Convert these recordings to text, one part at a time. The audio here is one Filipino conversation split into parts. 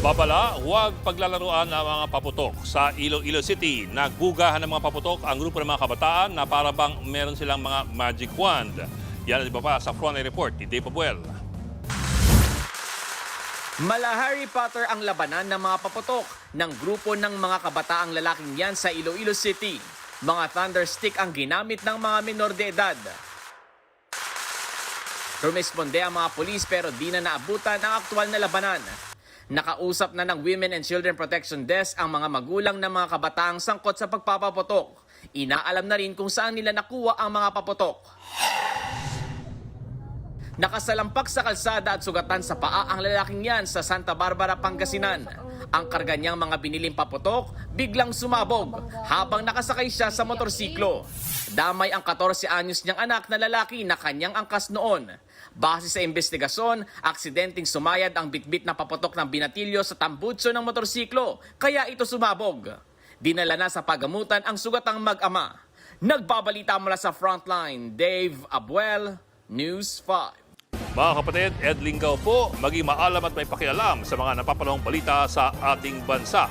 Babala, huwag paglalaruan ng mga paputok. Sa Iloilo City, nagbugahan ng mga paputok ang grupo ng mga kabataan na para bang meron silang mga magic wand. Yan ang iba pa sa Frontline Report ni Dave Abuel. Mala Harry Potter ang labanan ng mga paputok ng grupo ng mga kabataang lalaking yan sa Iloilo City. Mga thunderstick ang ginamit ng mga menor de edad. Rumisponde ang mga pulis pero di na naabutan ang aktual na labanan. Nakausap na ng Women and Children Protection Desk ang mga magulang ng mga kabataang sangkot sa pagpapaputok. Inaalam na rin kung saan nila nakuha ang mga paputok. Nakasalampak sa kalsada at sugatan sa paa ang lalaking yan sa Santa Barbara, Pangasinan. Ang karga niyang mga biniling paputok biglang sumabog habang nakasakay siya sa motorsiklo. Damay ang 14 anyos niyang anak na lalaki na kanyang angkas noon. Base sa investigasyon, aksidenteng sumayad ang bitbit na paputok ng binatilyo sa tambutso ng motorsiklo, kaya ito sumabog. Dinala na sa pagamutan ang sugatang mag-ama. Nagbabalita mula sa Frontline, Dave Abuel, News 5. Mga kapatid, Ed Lingaw po, maging maalam at may pakialam sa mga napapanahong balita sa ating bansa.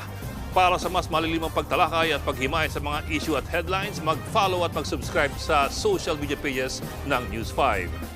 Para sa mas malilimang pagtalakay at paghimay sa mga issue at headlines, mag-follow at mag-subscribe sa social media pages ng News 5.